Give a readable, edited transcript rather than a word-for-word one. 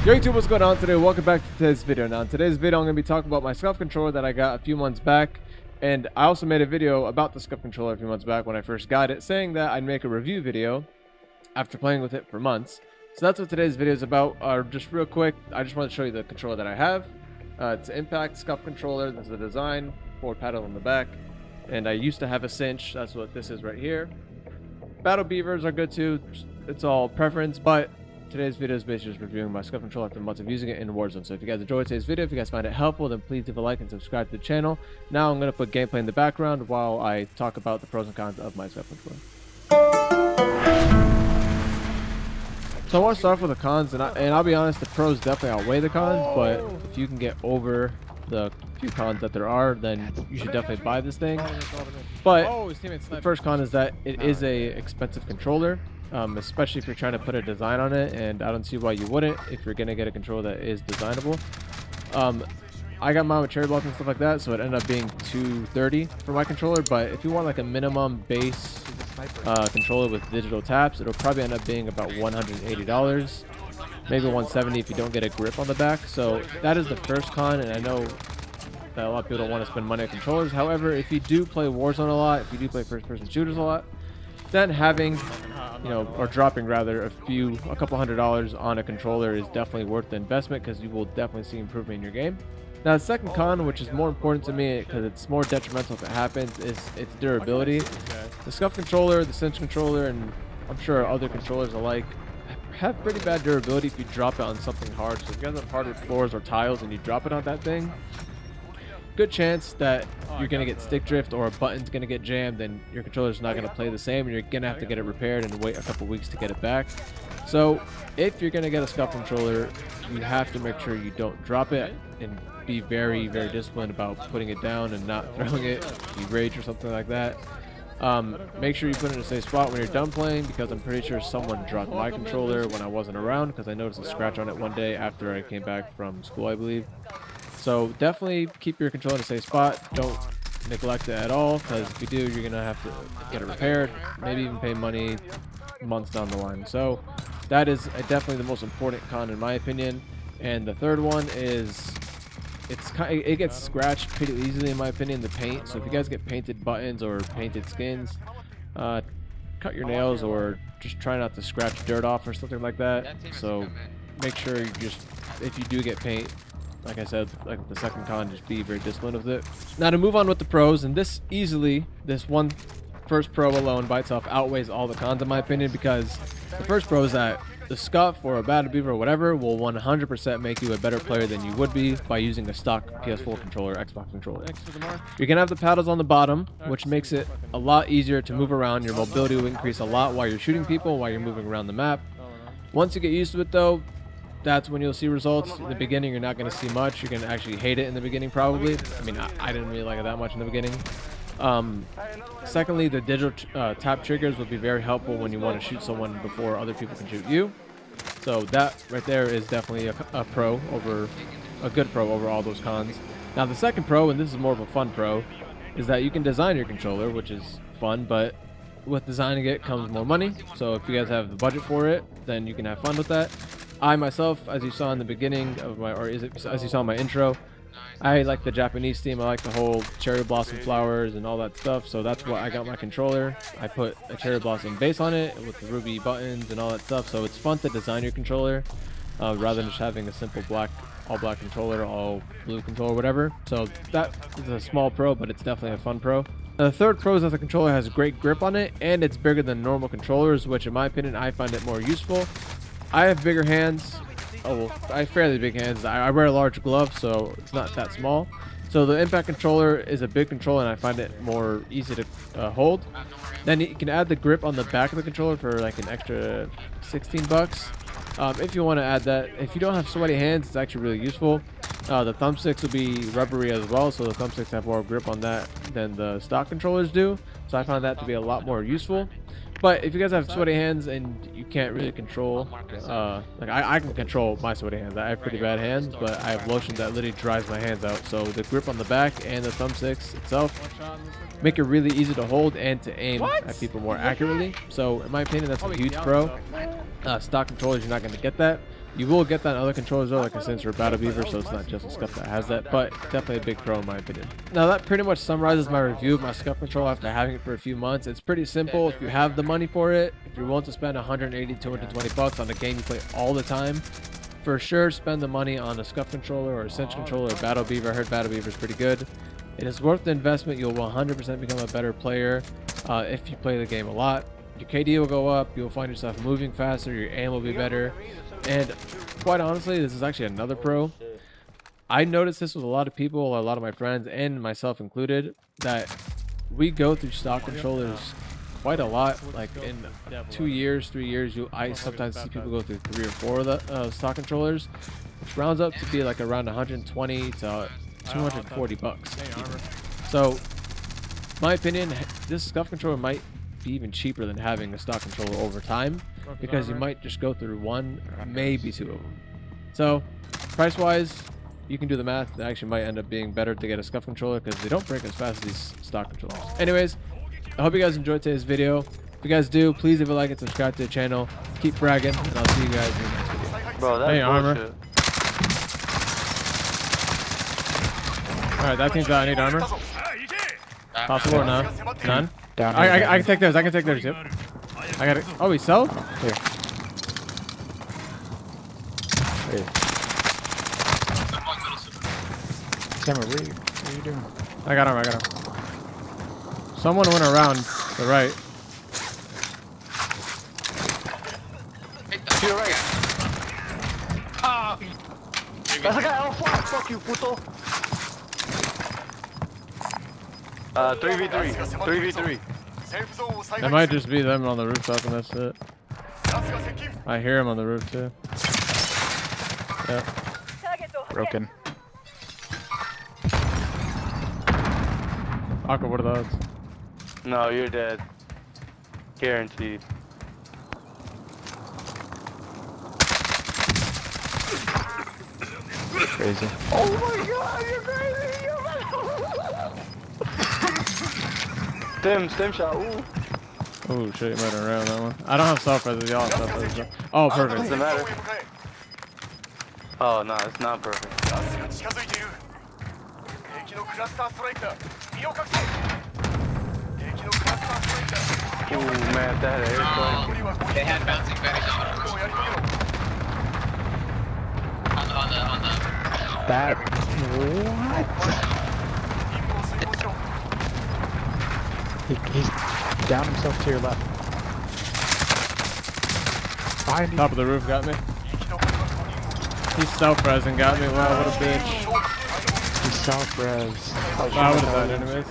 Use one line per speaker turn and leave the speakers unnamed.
Yo YouTube, what's going on today? Welcome back to today's video. Now in today's video I'm going to be talking about my SCUF controller that I got a few months back, and I also made a video about the SCUF controller a few months back when I first got it, saying that I'd make a review video after playing with it for months. So that's what today's video is about. Just real quick, I just want to show you the controller that I have. It's an Impact SCUF controller. This is the design, forward paddle on the back, and I used to have a cinch. That's what this is right here. Battle beavers are good too. It's all preference, but today's video is basically just reviewing my SCUF controller after months of using it in Warzone. So if you guys enjoyed today's video, if you guys find it helpful, then please leave a like and subscribe to the channel. Now I'm going to put gameplay in the background while I talk about the pros and cons of my SCUF controller. So I want to start off with the cons, and I'll be honest, the pros definitely outweigh the cons, but if you can get over the few cons that there are, then you should definitely buy this thing. But the first con is that it is a expensive controller. Especially if you're trying to put a design on it, and I don't see why you wouldn't if you're gonna get a controller that is designable. I got mine with cherry blocks and stuff like that, so it ended up being $230 for my controller. But if you want like a minimum base controller with digital taps, it'll probably end up being about $180, maybe $170 if you don't get a grip on the back. So that is the first con, and I know that a lot of people don't want to spend money on controllers. However, if you do play Warzone a lot, if you do play first-person shooters a lot, then having, or dropping rather, a couple $100s on a controller is definitely worth the investment, because you will definitely see improvement in your game. Now the second con, which is more important to me because it's more detrimental if it happens, is its durability. The SCUF controller, the cinch controller, and I'm sure other controllers alike have pretty bad durability if you drop it on something hard. So if you guys have hardwood floors or tiles and you drop it on that thing, good chance that you're going to get stick drift, or a button's going to get jammed, and your controller's not going to play the same, and you're going to have to get it repaired and wait a couple weeks to get it back. So if you're going to get a SCUF controller, you have to make sure you don't drop it, and be very, very disciplined about putting it down and not throwing it if you rage or something like that. Make sure you put it in a safe spot when you're done playing, because I'm pretty sure someone dropped my controller when I wasn't around, because I noticed a scratch on it one day after I came back from school, I believe. So definitely keep your controller in a safe spot. Don't neglect it at all, because if you do, you're going to have to get it repaired, maybe even pay money months down the line. So that is definitely the most important con in my opinion. And the third one is it gets scratched pretty easily in my opinion, the paint. So if you guys get painted buttons or painted skins, cut your nails, or just try not to scratch dirt off or something like that. So make sure you just, if you do get paint, like I said, like the second con, just be very disciplined with it. Now to move on with the pros, and this one first pro alone by itself outweighs all the cons in my opinion, because the first pro is that the SCUF or a Battle Beaver or whatever will 100% make you a better player than you would be by using a stock PS4 controller, Xbox controller. You're gonna have the paddles on the bottom, which makes it a lot easier to move around. Your mobility will increase a lot while you're shooting people, while you're moving around the map. Once you get used to it though, that's when you'll see results. In the beginning, you're not going to see much. You're going to actually hate it in the beginning, probably. I mean, I didn't really like it that much in the beginning. Secondly, the digital tap triggers will be very helpful when you want to shoot someone before other people can shoot you. So that right there is definitely a pro over, a good pro over all those cons. Now the second pro, and this is more of a fun pro, is that you can design your controller, which is fun, but with designing it comes more money. So if you guys have the budget for it, then you can have fun with that. I myself, as you saw in the beginning of my, as you saw in my intro, I like the Japanese theme. I like the whole cherry blossom flowers and all that stuff. So that's what I got my controller. I put a cherry blossom base on it with the ruby buttons and all that stuff. So it's fun to design your controller rather than just having a simple all black controller, all blue controller, whatever. So that is a small pro, but it's definitely a fun pro. The third pro is that the controller has great grip on it, and it's bigger than normal controllers, which in my opinion, I find it more useful. I have bigger hands. Oh, well, I have fairly big hands. I wear a large glove, so it's not that small. So the Impact controller is a big controller, and I find it more easy to hold. Then you can add the grip on the back of the controller for like an extra 16 bucks. If you want to add that. If you don't have sweaty hands, it's actually really useful. The thumbsticks will be rubbery as well, so the thumbsticks have more grip on that than the stock controllers do. So I find that to be a lot more useful. But if you guys have sweaty hands and you can't really control, like I can control my sweaty hands. I have pretty bad hands, but I have lotion that literally dries my hands out. So the grip on the back and the thumbsticks itself make it really easy to hold and to aim at people more accurately. So in my opinion, that's a huge pro. Stock controllers, you're not going to get that. You will get that in other controllers though, like a Sensor or Battle Beaver, so it's not just a SCUF that has that, but definitely a big pro in my opinion. Now that pretty much summarizes my review of my SCUF controller after having it for a few months. It's pretty simple if you have the money for it. If you're willing to spend 180, 220 bucks on a game you play all the time, for sure spend the money on a SCUF controller or a Cinch controller or Battle Beaver. I heard Battle Beaver is pretty good. It is worth the investment. You'll 100% become a better player if you play the game a lot. Your KD will go up, you'll find yourself moving faster, your aim will be better, and quite honestly, this is actually another pro. I noticed this with a lot of people, a lot of my friends, and myself included, that we go through stock controllers quite a lot. Like in 2 years, 3 years, I sometimes see people go through 3 or 4 of the stock controllers, which rounds up to be like around 120 to 240 bucks. So, my opinion, this SCUF controller might be even cheaper than having a stock controller over time, because you might just go through 1, maybe 2 of them. So, price wise, you can do the math. It actually might end up being better to get a SCUF controller because they don't break as fast as these stock controllers. Anyways, I hope you guys enjoyed today's video. If you guys do, please leave a like and subscribe to the channel. Keep fragging, and I'll see you guys in the next video.
Bro, that's
hey, armor.
bullshit.
Alright, that team's out. I need armor. Possible or none? None?
Down
I can take theirs. I can take theirs too. I got it. Oh, we sell?
Here. Hey. Cameron, what are you doing?
I got him. Someone went around the right.
To your right. That's a guy on fire. Fuck you, puto. 3v3. 3v3.
That might just be them on the rooftop, and that's it. I hear him on the roof too. Yeah.
Broken.
Aqua, what are the odds?
No, you're dead. Guaranteed.
Crazy.
Oh my god, you're crazy! Stem shot, ooh.
Oh shit, you might have ran that one. I don't have self-res, y'all have self-res. Oh, perfect.
Doesn't matter. Oh, no, it's not perfect. Ooh, man, that had an airstrike.
They had bouncing back on the
That. What? He's down himself to your left. Behind you.
Top of the roof got me. He's self-res and got me. Wow, what a bitch.
He's self-res.
I would have died anyways.